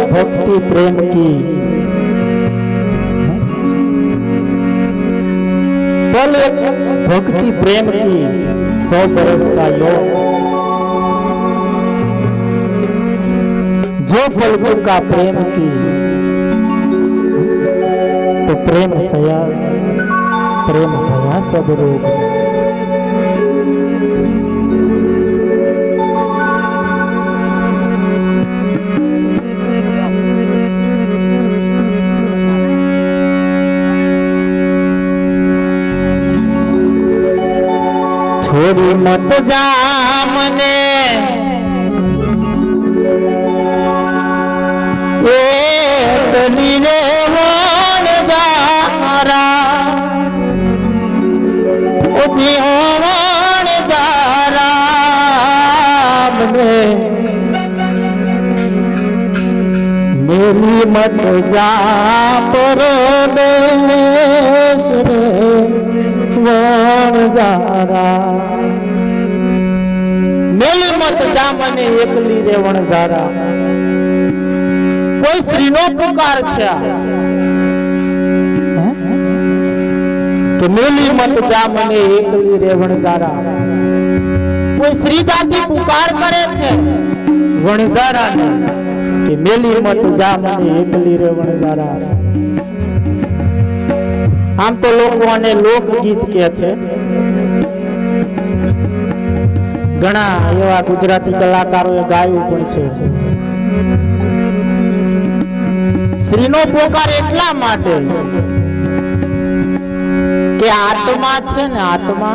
भक्ति प्रेम की, पल एक भक्ति प्रेम की 100 बरस का योग, जो पल चुका प्रेम की तो प्रेम सया प्रेम भया सब रोग। छोड़ी मत जा मने रे वन जारा उठी वन जारा मने मेरी मत जा परदेश रे वन जारा। मेली मत जा मने एकली रे वणजारा। कोई श्री नो पुकार छे कि मेली मत जा मने एकली रे वणजारा। कोई श्री जाति पुकार करे छे वणजारा ने कि मेली मत जा मने एकली रे वणजारा। आम तो लोकोने लोकगीत कहे छे, घणा एवा गुजराती कलाकारोए गाયું पण छे। श्रीनो पोकार એટલા માટે કે આત્મા છે ને, આત્મા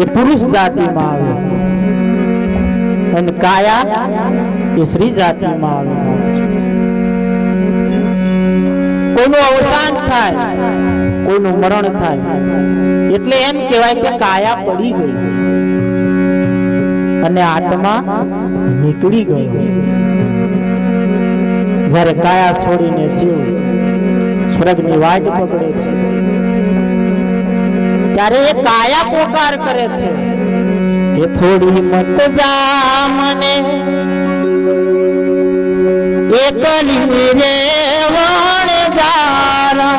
એ પુરુષ જાતિમાં આવે અને કાયા એ સ્ત્રી જાતિમાં આવે। કોઈનું અવસાન થાય, કોઈનું મરણ થાય એટલે એમ કહેવાય કે કાયા પડી ગઈ અને આત્મા નીકળી ગયો। જ્યારે કાયા છોડીને જીવ સ્વર્ગની વાટ પકડે છે ત્યારે એ કાયા પોકાર કરે છે કે છોડી મત જા મને એકલી રે વણજારા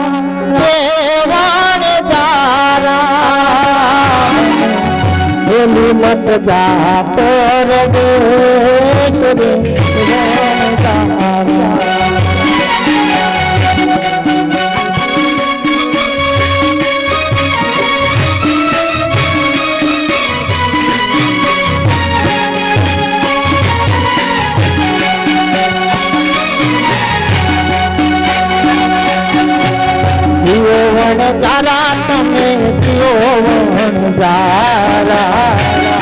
રે વણજારા। मेली मत जा परदेश रे वणजारा। जियो वणजारा तमे जियो वणजारा,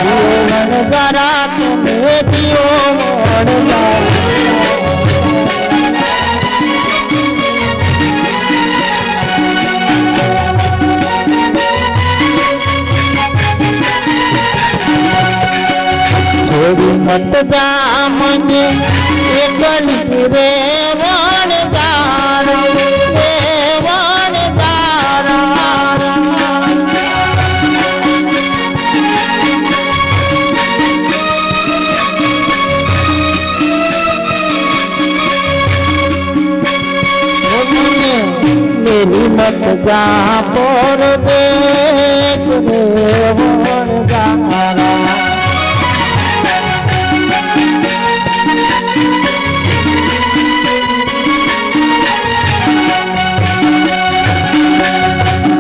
जियो वणजारा तमे जियो वणजारा। छोड़ी मत जा मने एकली रे वणजारा रे वणजारा। मेरी मत जा परदेश रे वणजारा।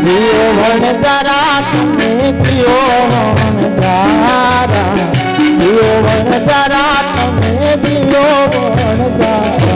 जियो वणजारा तमे जियो वणजारा, जियो वणजारा तमे जियो वणजारा।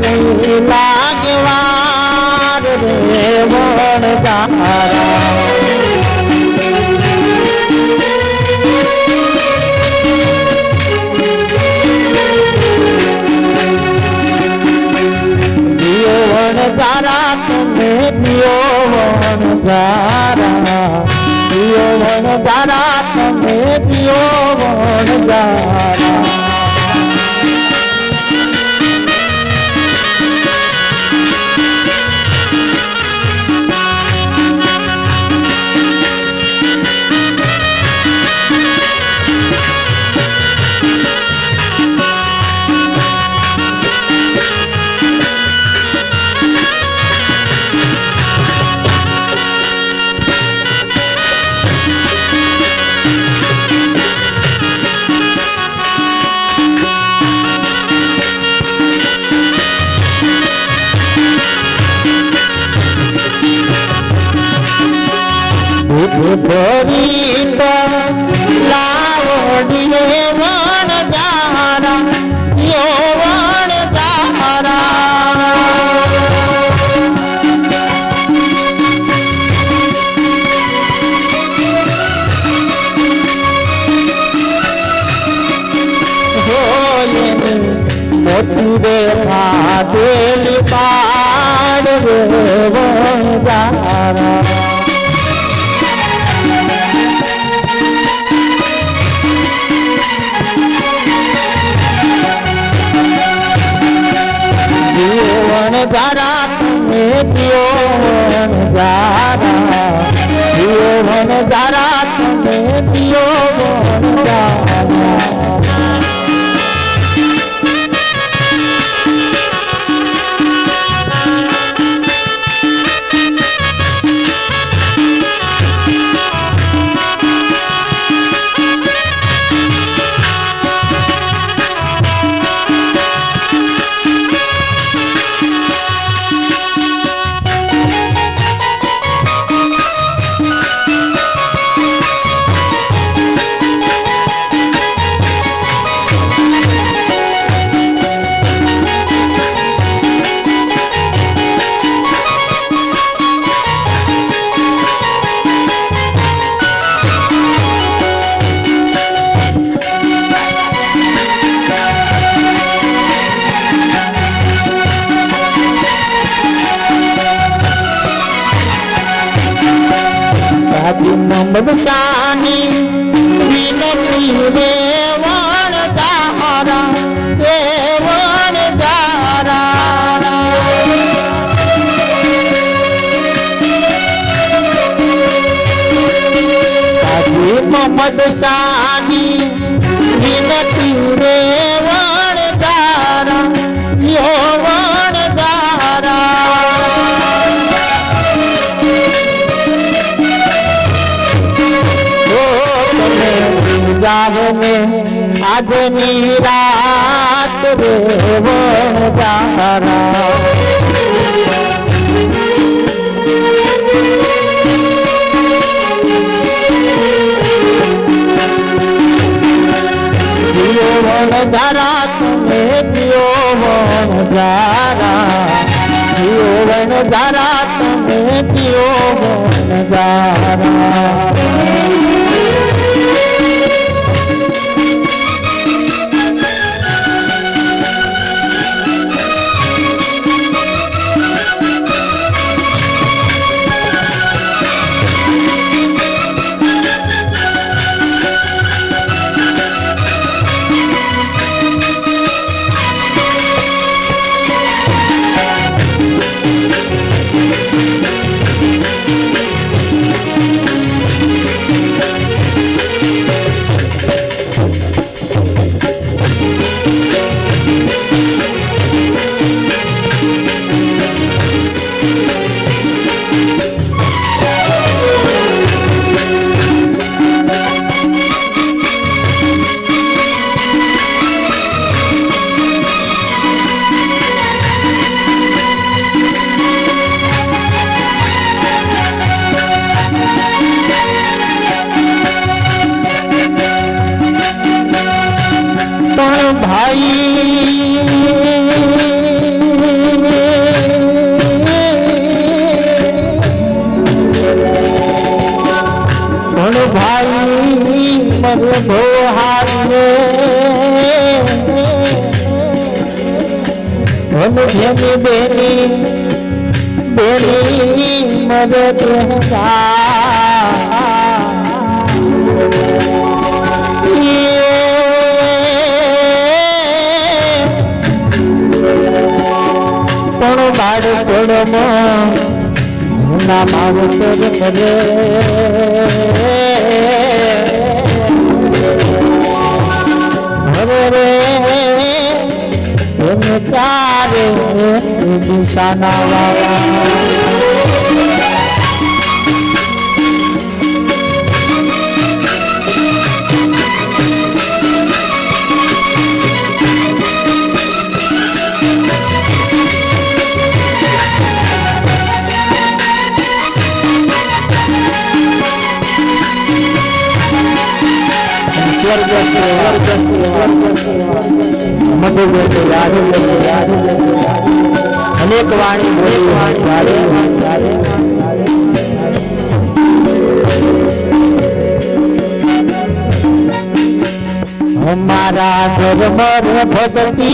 नहीं लागवार रे वणजारा दियो वणजारा तुमे दियो वणजारा दियो वणजारा तुमे दियो वणजारा ભરી લાવડીએ વણજારા યો વણજારા મોતી રે ખાધેલી પાડ રે વણજારા वणजारा तुमे दियो वणजारा दियो वणजारा तुमे दियो वणजारा નમસાની વિનતી રે વણજારા રે વણજારા કાજી મોહમ્મદ શાની વિનતી રે વણજારા યો વણજારા जावने आजनी रात रे वणजारा दियो वणजारा तुमे दियो वणजारा दियो वणजारा तुमे दियो वणजारा भाई मर भोहारे हम घेनी बेनी बेनी मर देगा पण बाळपणમાં જૂના માવતર મરે હરે રે એમ ચારે દિશાના વાળા अनेक वाणी हमारा घर मर भगती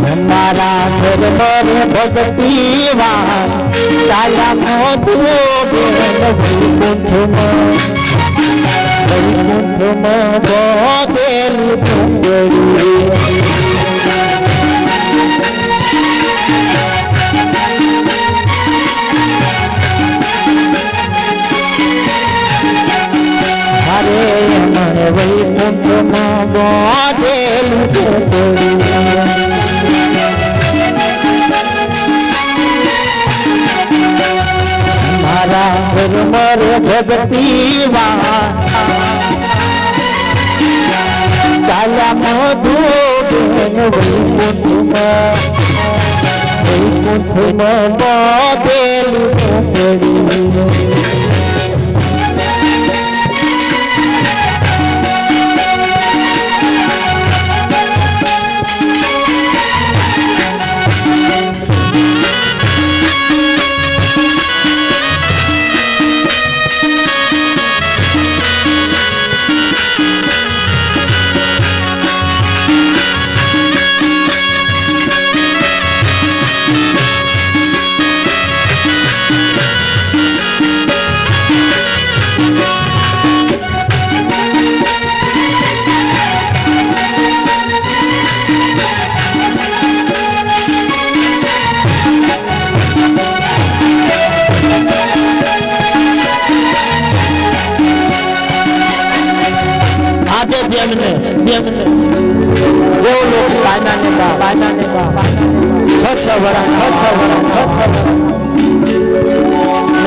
हमारा घर मर भगती चाया मोधु वैकुंठ बोदेल हरे मन वैकुंठ बोदेल घर मर भगती चाला मधु वैकुंठ बोदेल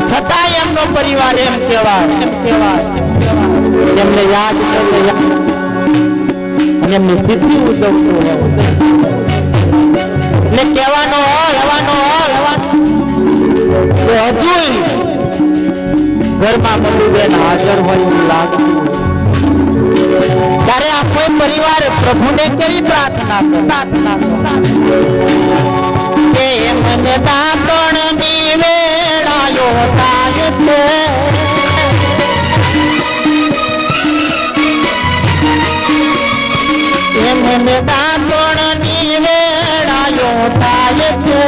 છતાં એમનો પરિવાર એમ કહેવાય એમને યાદ કરે અને એમની તિથિ ઉજવતો એટલે કહેવાનો હજુ ઘરમાં મનુબેન હાજર હોય એવું લાગતું ત્યારે આ કોઈ પરિવાર પ્રભુને કેવી પ્રાર્થના કે મને દાતણ ની વેળાયો થાય છે મને દાતણ ની વેળાયો થાય છે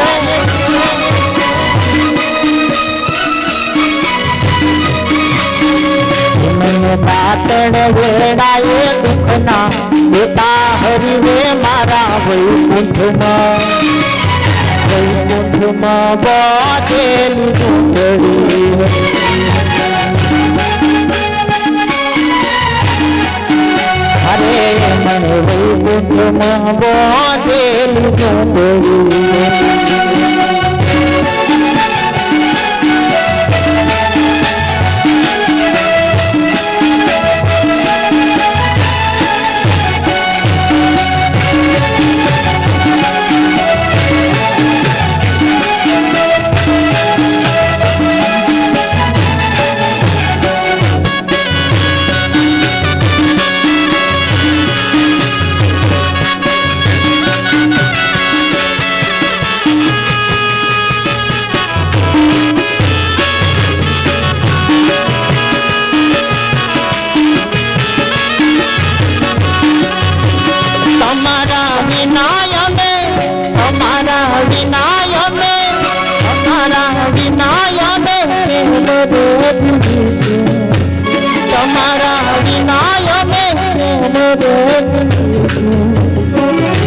दातण वेड़ाए दुखना बेटा हरिवे मारा वैकुंठ बोदेल हरे मन वैकुंठ बोदेल રે જીવીશું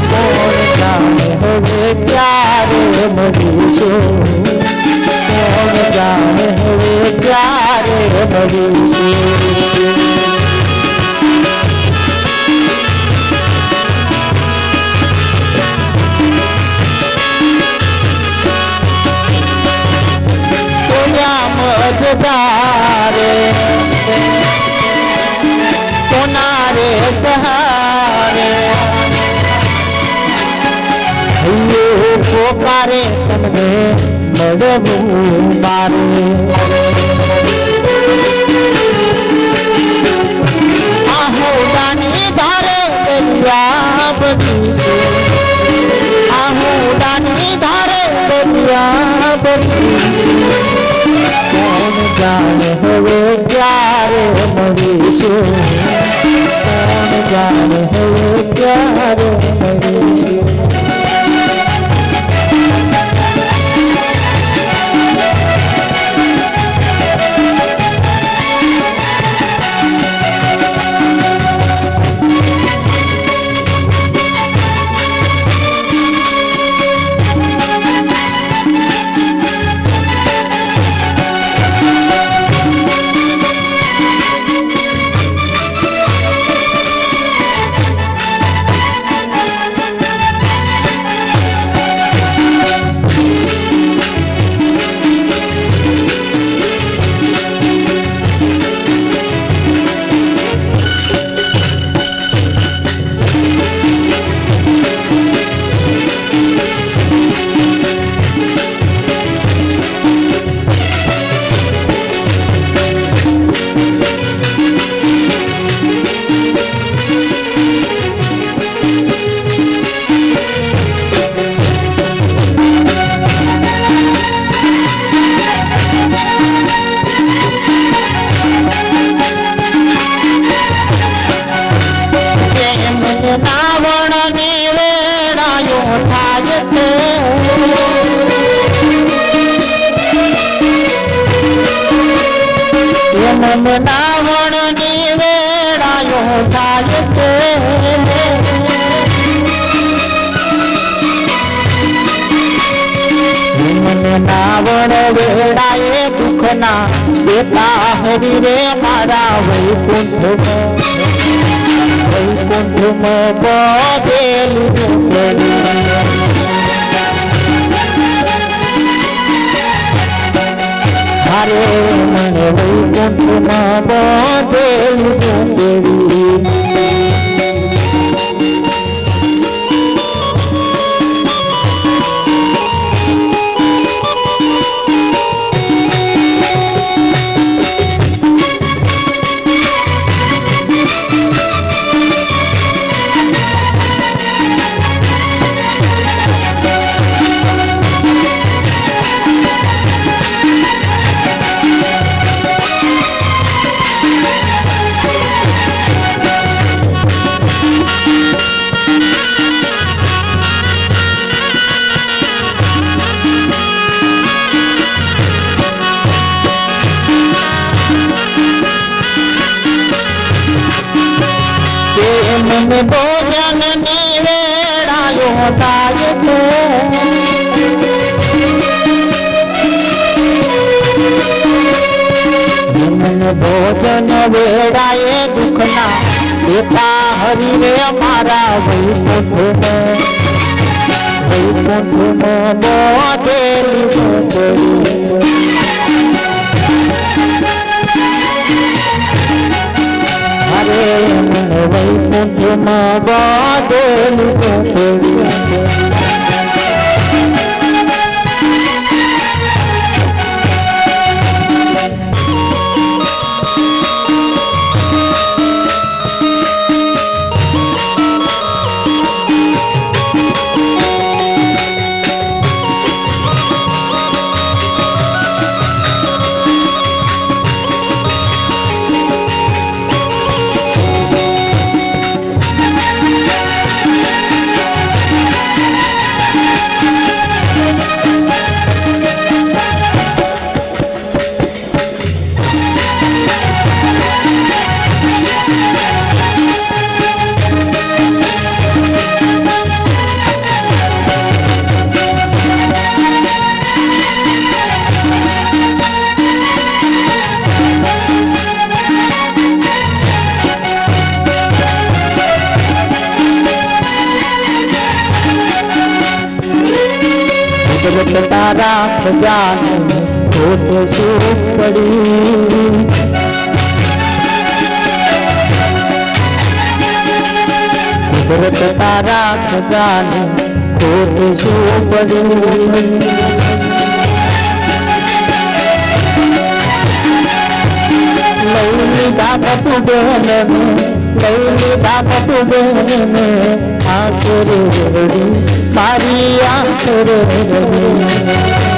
કોણ જાણે હવે ક્યારે મળીશું કોણ જાણે હવે ક્યારે મળીશું मझदारे कोनारे सहारे ये पोकारे तमने मडबू मारे आहो दानी धारे दरिया बनी आहो दानी धारे दरिया बनी કોણ જાણે હવે ક્યારે મળીશું કોણ જાણે હવે ક્યારે મળીશું નાવણ ની વેળાયો થાય છે મને નાવણ વેળાએ દુઃખના દેતા હરી રે મારા વૈકુંઠમાં બધેલું હારે મને વૈકુંઠમાં બધેલું દેવી મને ભોજન ની વેળાયો થાય છે મને ભોજન વેળાએ દુઃખના દેતા હરી રે મારા વૈકુંઠમાં બધેલું હરે મને વૈકુંઠમાં બધેલું કુદરત તારા ખજાને ખોટ શું પડી કુદરત તારા ખજાને ખોટ શું પડી લૌલી દાબત બેન લૌલી દાબત બેન આખરે રડી મારી આખરે રડી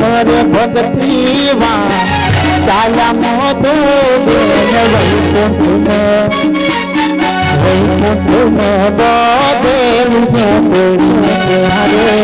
મરે ભક્તિમાં ચાલા મોતો બેન વૈકુંઠમાં બધેલું છે